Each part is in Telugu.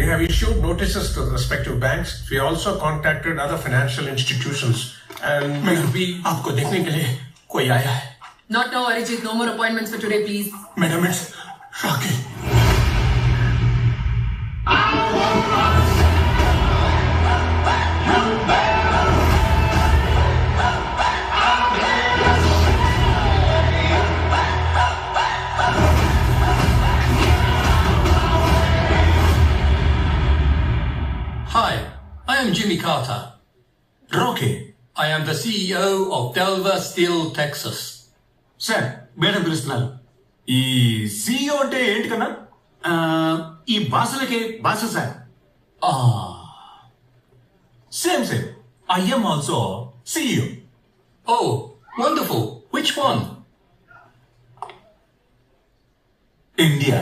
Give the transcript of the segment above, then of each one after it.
We have issued notices to the respective banks. We also contacted other financial institutions and we... आपको देखने के लिए कोई आया है? Not now, Arijit. No more appointments for today, please. Madam, it's Rocky. Hi, I am Jimmy Carter. Rocky. I am the CEO of Delver Steel, Texas. Sir madam పిలుస్తున్నారు. ఈ CEO అంటే ఏంటి కన్నా? ఈ భాషలకి భాష sir. Same. I am also CEO. Oh, wonderful. Which one? India.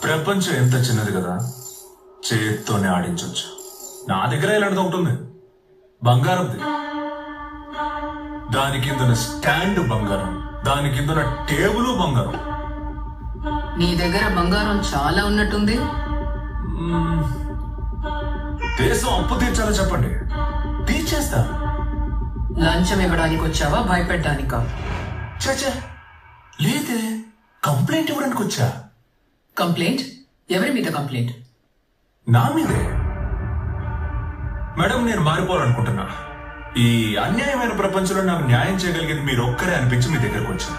ప్రపంచం ఎంత చిన్నది కదా, చేత్తోనే ఆడించవచ్చు. నా దగ్గర ఇలాంటిది ఒకటి ఉంది, బంగారంది. దాని కింద స్టాండ్ బంగారం, దాని కింద టేబుల్ బంగారం. నీ దగ్గర బంగారం చాలా ఉన్నట్టుంది. దేశం అప్పు తీర్చాలో చెప్పండి, తీర్చేస్తా. లంచం ఇవ్వడానికి వచ్చావా, భయపెట్టడానికా? చచ్చా లేదే, కంప్లైంట్ ఇవ్వడానికి వచ్చా. కంప్లైంట్? ఎవరి మీద కంప్లైంట్? నా మీదే. మేడం, నేను మారిపోవాలనుకుంటున్నా. ఈ అన్యాయమైన ప్రపంచంలో నాకు న్యాయం చేయగలిగేది మీరు ఒక్కరే అనిపించి మీ దగ్గరకు వచ్చా.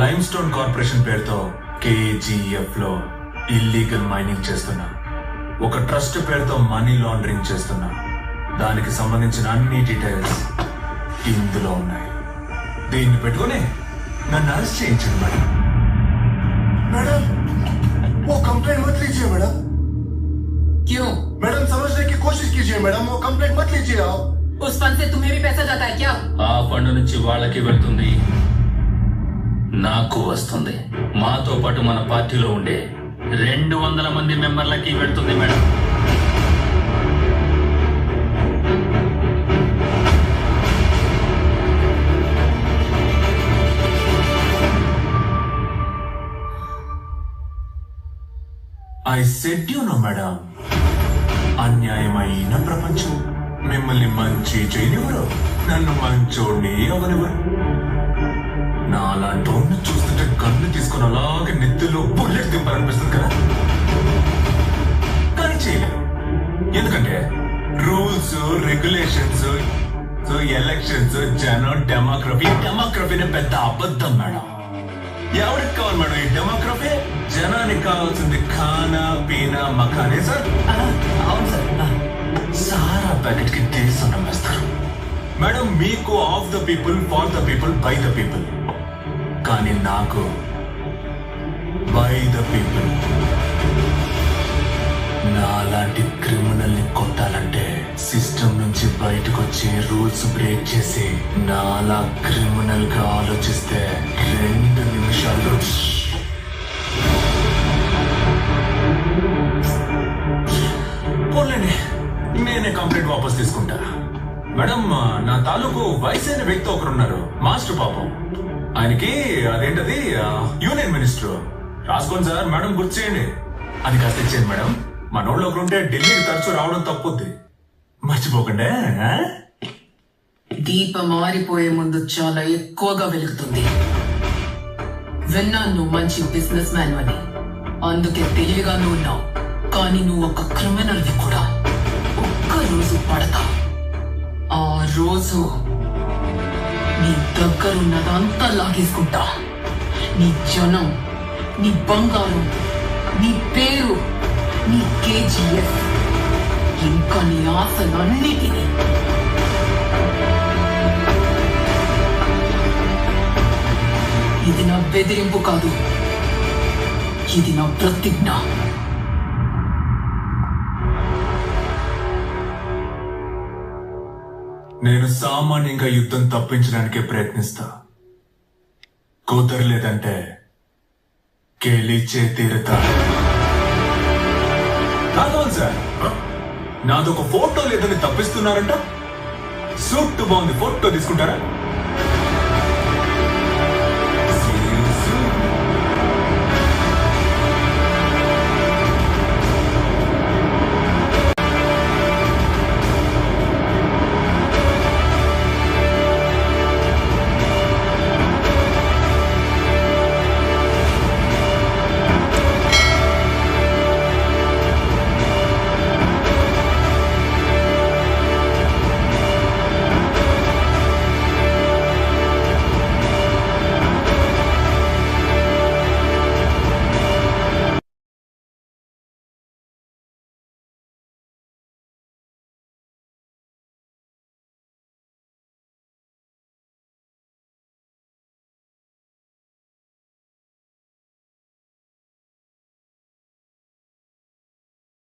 లైమ్ స్టోన్ కార్పొరేషన్ పేరుతో KGF లో ఇల్లీగల్ మైనింగ్ చేస్తున్నా. ఒక ట్రస్ట్ పేరుతో మనీ లాండరింగ్ చేస్తున్నా. దానికి సంబంధించిన అన్ని డీటెయిల్స్ ఇందులో ఉన్నాయి. దీన్ని పెట్టుకుని నన్ను అరెస్ట్ చేయించండి మేడం. मैडम वो कंप्लेंट मत लीजिए मैडम. क्यों? मैडम समझने की कोशिश कीजिए मैडम, वो कंप्लेंट मत लीजिए आप. उस फंड से तुम्हें भी पैसा जाता है क्या? ఆ ఫండ్ నుంచి వాళ్ళకి వెళ్తుంది, నాకు వస్తుంది. మాతో పాటు మన పార్టీలో ఉండే 200 మంది మెంబర్లకి వెళ్తుంది madam. I said you know madam, అన్యాయమైన ప్రపంచం మిమ్మల్ని మంచి చేయనివ్వరు, నన్ను మంచోడిని అవనివ్వరు. నాలాంటి వాడిని చూస్తుంటే కన్ను తీసుకుని అలాగే నెత్తిలో బుల్లెట్ దింపాలనిపిస్తుంది కదా, కానీ చేయలేరు. ఎందుకంటే రూల్స్, రెగ్యులేషన్స్, ఎలక్షన్స్, జనం, డెమోక్రఫీని పెద్ద అబద్ధం మేడం. ఎవరికి కావాలి మేడం ఈ డెమోక్రఫీ? జనానికి కావాల్సింది ఖానా పీనా మకానే సార్. అవును సార్. సారా ప్యాకెట్ కి దేశం నమ్మేస్తారు మేడం. మీకు of the people, for the people, by the people. కానీ నాకు బై ద పీపుల్. నాలాంటి క్రిమినల్ ని కొట్టాలంటే సిస్టమ్ నుంచి బయటకు వచ్చి రూల్స్ బ్రేక్ చేసి నాలా క్రిమినల్ గా ఆలోచిస్తే 2 నిమిషాల్లో పోలేండి, నేనే కంప్లైంట్ వాపస్ తీసుకుంటా. మేడం, నా తాలూకు వయసైన వ్యక్తి ఒకరున్నారు, మాస్టర్ పాపం. ఆయనకి అదేంటది యూనియన్ మినిస్టర్. రాసుకోండి సార్, మేడం గుర్తు చేయండి. అది కాస్త ఇచ్చేయండి మేడం. మనోళ్ళు ఒకరుంటే ఢిల్లీకి తరచూ రావడం తప్పుద్ది, మర్చిపోకండి. దీపం ఆరిపోయే ముందు చాలా ఎక్కువగా వెలుగుతుంది. విన్నాను నువ్వు మంచి బిజినెస్ మ్యాన్ అని, అందుకే తెలివిగానే ఉన్నావు. కానీ నువ్వు ఒక క్రిమినల్వి కూడా. ఒక్క రోజు పడతా, ఆ రోజు నీ దగ్గరున్నదంతా లాగేసుకుంటా. నీ జనం, నీ బంగారం, నీ పేరు, నీ KGF, ఇంకా నీ ఆశలన్నిటినీ. ఇది నా బెదిరింపు కాదు, ఇది నా ప్రతిజ్ఞ. నేను సామాన్యంగా యుద్ధం తప్పించడానికే ప్రయత్నిస్తా. కుదరలేదంటే గెలిచే తీరుతా. రాఘవన్ సార్, నాదొక ఫోటో లేదని తప్పిస్తున్నారంట. సూట్ బాగుంది, ఫోటో తీసుకుంటారా?